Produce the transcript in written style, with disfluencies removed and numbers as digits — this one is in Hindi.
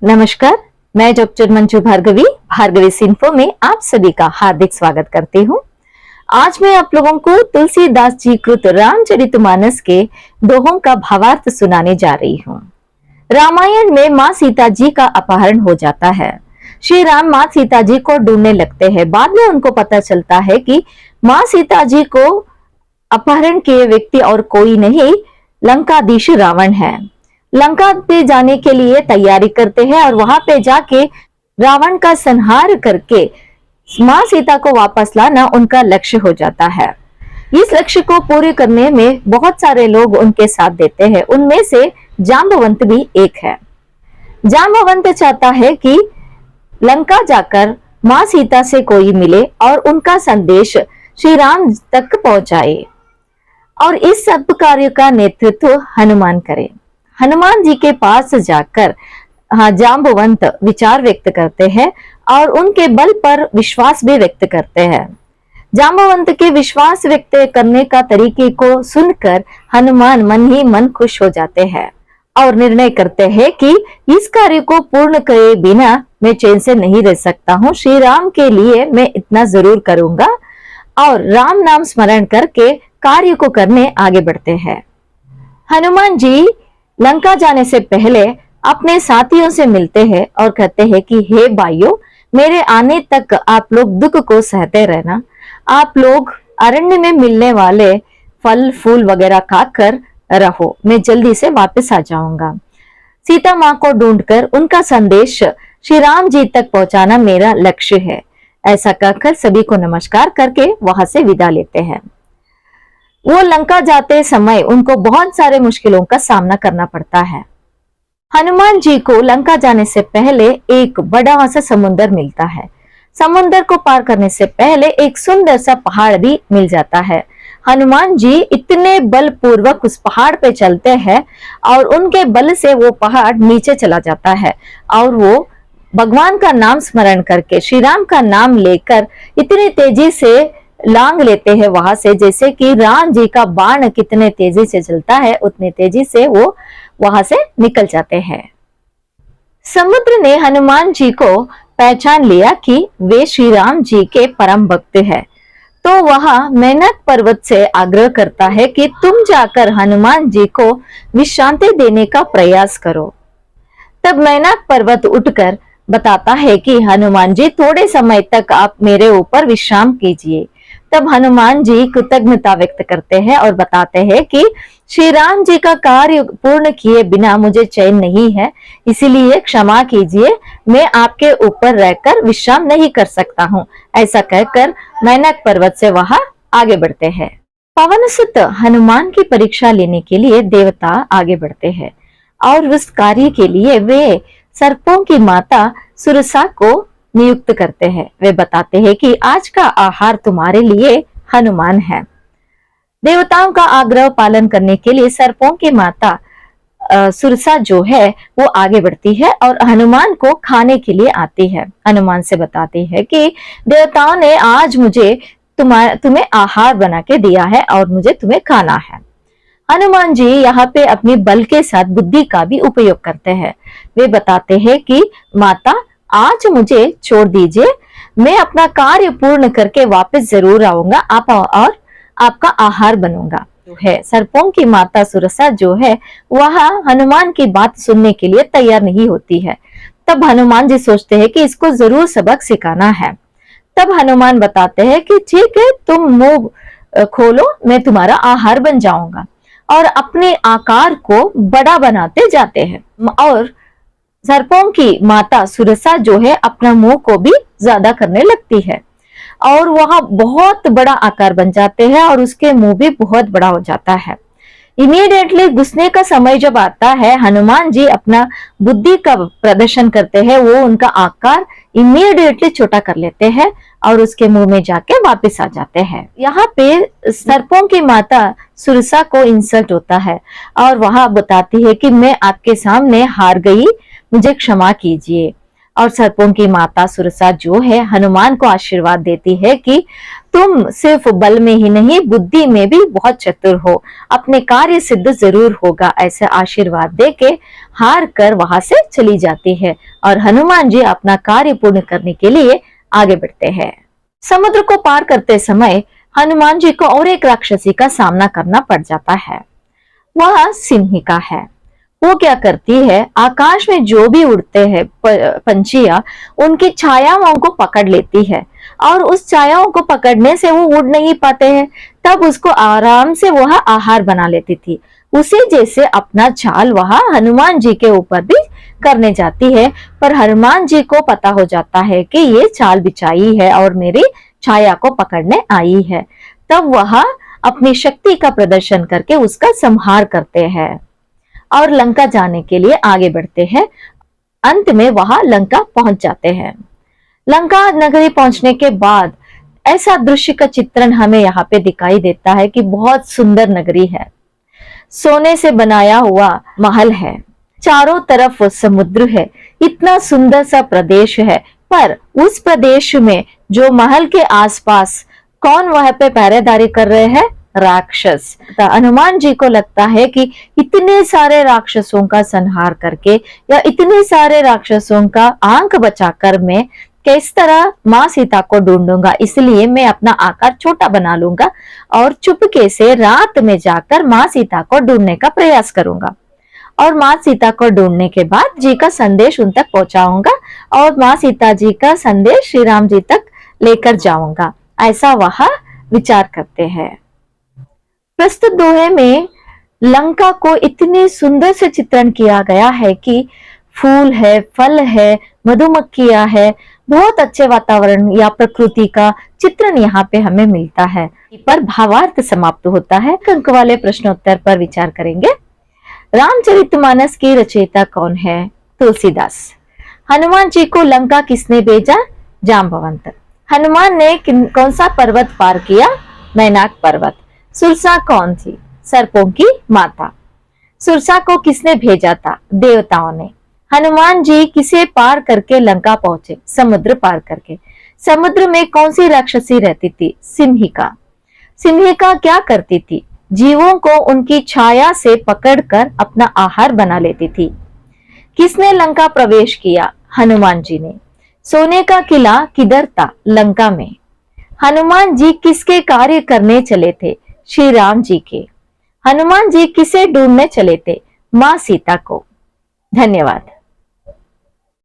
नमस्कार, मैं डॉक्टर मंजू भार्गवी इन्फो में आप सभी का हार्दिक स्वागत करती हूँ। आज मैं आप लोगों को तुलसीदास जी कृत रामचरितमानस के दोहों का भावार्थ सुनाने जा रही हूँ। रामायण में माँ सीता जी का अपहरण हो जाता है। श्री राम माँ सीता जी को ढूंढने लगते हैं। बाद में उनको पता चलता है कि माँ सीता जी को अपहरण किए व्यक्ति और कोई नहीं, लंकाधीश रावण है। लंका पे जाने के लिए तैयारी करते हैं और वहां पे जाके रावण का संहार करके माँ सीता को वापस लाना उनका लक्ष्य हो जाता है। इस लक्ष्य को पूरे करने में बहुत सारे लोग उनके साथ देते हैं। उनमें से जांबवंत भी एक है। जांबवंत चाहता है कि लंका जाकर माँ सीता से कोई मिले और उनका संदेश श्री राम तक पहुंचाए और इस सब कार्य का नेतृत्व हनुमान करे। हनुमान जी के पास जाकर जांबवंत विचार व्यक्त करते हैं और उनके बल पर विश्वास भी व्यक्त करते हैं। जांबवंत के विश्वास व्यक्त करने का तरीके को सुनकर हनुमान मन ही मन खुश हो जाते हैं और निर्णय करते हैं कि इस कार्य को पूर्ण करे बिना मैं चैन से नहीं रह सकता हूँ। श्री राम के लिए मैं इतना जरूर करूंगा और राम नाम स्मरण करके कार्य को करने आगे बढ़ते हैं। हनुमान जी लंका जाने से पहले अपने साथियों से मिलते हैं और कहते हैं कि हे भाइयों, मेरे आने तक आप लोग दुख को सहते रहना। आप लोग अरण्य में मिलने वाले फल फूल वगैरह खाकर रहो, मैं जल्दी से वापस आ जाऊंगा। सीता माँ को ढूंढकर उनका संदेश श्री राम जी तक पहुंचाना मेरा लक्ष्य है। ऐसा कहकर सभी को नमस्कार करके वहां से विदा लेते हैं। वो लंका जाते समय उनको बहुत सारे मुश्किलों का सामना करना पड़ता है। हनुमान जी को लंका जाने से पहले एक बड़ा सा समुद्र मिलता है। समुद्र को पार करने से पहले एक सुंदर सा पहाड़ भी मिल जाता है। हनुमान जी इतने बलपूर्वक उस पहाड़ पे चलते हैं और उनके बल से वो पहाड़ नीचे चला जाता है और वो भगवान का नाम स्मरण करके श्री राम का नाम लेकर इतनी तेजी से लांग लेते हैं वहां से, जैसे कि राम जी का बाण कितने तेजी से चलता है उतनी तेजी से वो वहां से निकल जाते हैं। समुद्र ने हनुमान जी को पहचान लिया कि वे श्री राम जी के परम भक्त हैं, तो वह मेनक पर्वत से आग्रह करता है कि तुम जाकर हनुमान जी को विश्रांति देने का प्रयास करो। तब मेनक पर्वत उठकर बताता है कि हनुमान जी थोड़े समय तक आप मेरे ऊपर विश्राम कीजिए। तब हनुमान जी कृतज्ञता व्यक्त करते हैं और बताते हैं कि श्री राम जी का कार्य पूर्ण किए बिना मुझे चैन नहीं है, इसीलिए क्षमा कीजिए, मैं आपके ऊपर रहकर विश्राम नहीं कर सकता हूँ। ऐसा कहकर मेनक पर्वत से वहां आगे बढ़ते हैं। पवनसुत हनुमान की परीक्षा लेने के लिए देवता आगे बढ़ते हैं और उस कार्य के लिए वे सर्पों की माता सुरसा को नियुक्त करते हैं। वे बताते हैं कि आज का आहार तुम्हारे लिए हनुमान है। देवताओं का आग्रह पालन करने के लिए सर्पों की माता सुरसा जो है वो आगे बढ़ती है और हनुमान को खाने के लिए आती है। हनुमान से बताती है कि देवताओं ने आज मुझे तुम्हें आहार बना के दिया है और मुझे तुम्हें खाना है। हनुमान जी यहाँ पे अपनी बल के साथ बुद्धि का भी उपयोग करते हैं। वे बताते हैं कि माता आज मुझे छोड़ दीजिए, मैं अपना कार्य पूर्ण करके वापस जरूर आऊंगा आप और आपका आहार बनूंगा। जो है सर्पों की माता सुरसा जो है वह हनुमान की बात सुनने के लिए तैयार नहीं होती है। तब हनुमान जी सोचते हैं कि इसको जरूर सबक सिखाना है। तब हनुमान बताते हैं कि ठीक है, तुम मुंह खोलो, मैं तुम्हारा आहार बन जाऊंगा और अपने आकार को बड़ा बनाते जाते हैं और सर्पों की माता सुरसा जो है अपना मुंह को भी ज्यादा करने लगती है और वह बहुत बड़ा आकार बन जाते हैं और उसके मुंह भी बहुत बड़ा हो जाता है। इमीडिएटली घुसने का समय जब आता है, हनुमान जी अपना बुद्धि का प्रदर्शन करते हैं। वो उनका आकार इमीडिएटली छोटा कर लेते हैं और उसके मुंह में जाके वापस आ जाते हैं। यहाँ पे सर्पों की माता सुरसा को इंसल्ट होता है और वह बताती है कि मैं आपके सामने हार गई, मुझे क्षमा कीजिए। और सर्पों की माता सुरसा जो है हनुमान को आशीर्वाद देती है कि तुम सिर्फ बल में ही नहीं बुद्धि में भी बहुत चतुर हो, अपने कार्य सिद्ध जरूर होगा, ऐसा आशीर्वाद देके हार कर वहां से चली जाती है और हनुमान जी अपना कार्य पूर्ण करने के लिए आगे बढ़ते हैं। समुद्र को पार करते समय हनुमान जी को और एक राक्षसी का सामना करना पड़ जाता है। वह सिंहिका है। वो क्या करती है, आकाश में जो भी उड़ते हैं पंछियां, उनकी छायाओं को पकड़ लेती है और उस छायाओं को पकड़ने से वो उड़ नहीं पाते हैं, तब उसको आराम से वह आहार बना लेती थी। उसी जैसे अपना चाल वह हनुमान जी के ऊपर भी करने जाती है, पर हनुमान जी को पता हो जाता है कि ये चाल बिछाई है और मेरी छाया को पकड़ने आई है। तब वह अपनी शक्ति का प्रदर्शन करके उसका संहार करते हैं और लंका जाने के लिए आगे बढ़ते हैं। अंत में वह लंका पहुंच जाते हैं। लंका नगरी पहुंचने के बाद ऐसा दृश्य का चित्रण हमें यहाँ पे दिखाई देता है कि बहुत सुंदर नगरी है। सोने से बनाया हुआ महल है, चारों तरफ समुद्र है, इतना सुंदर सा प्रदेश है। पर उस प्रदेश में जो महल के आसपास कौन वहां पे पहरेदारी कर रहे हैं? राक्षस। हनुमान जी को लगता है कि इतने सारे राक्षसों का संहार करके या इतने सारे राक्षसों का आंख बचाकर मैं किस तरह माँ सीता को ढूंढूंगा, इसलिए मैं अपना आकार छोटा बना लूंगा और चुपके से रात में जाकर माँ सीता को ढूंढने का प्रयास करूंगा और माँ सीता को ढूंढने के बाद जी का संदेश उन तक पहुंचाऊंगा और माँ सीता जी का संदेश श्री राम जी तक लेकर जाऊंगा, ऐसा वह विचार करते हैं। प्रस्तुत दोहे में लंका को इतने सुंदर से चित्रण किया गया है कि फूल है, फल है, मधुमक्खियां है, बहुत अच्छे वातावरण या प्रकृति का चित्रण यहाँ पे हमें मिलता है। पर भावार्थ समाप्त होता है। अंक वाले प्रश्नोत्तर पर विचार करेंगे। रामचरितमानस की रचयिता कौन है? तुलसीदास। हनुमान जी को लंका किसने भेजा? जाम्बवंत। हनुमान ने कौन सा पर्वत पार किया? मैनाक पर्वत। सुरसा कौन थी? सर्पों की माता। सुरसा को किसने भेजा था? देवताओं ने। हनुमान जी किसे पार करके लंका पहुंचे? समुद्र पार करके। समुद्र में कौन सी राक्षसी रहती थी? सिंहिका। सिंहिका क्या करती थी? जीवों को उनकी छाया से पकड़कर अपना आहार बना लेती थी। किसने लंका प्रवेश किया? हनुमान जी ने। सोने का किला किधर था? लंका में। हनुमान जी किसके कार्य करने चले थे? श्री राम जी के। हनुमान जी किसे ढूंढने चले थे? माँ सीता को। धन्यवाद।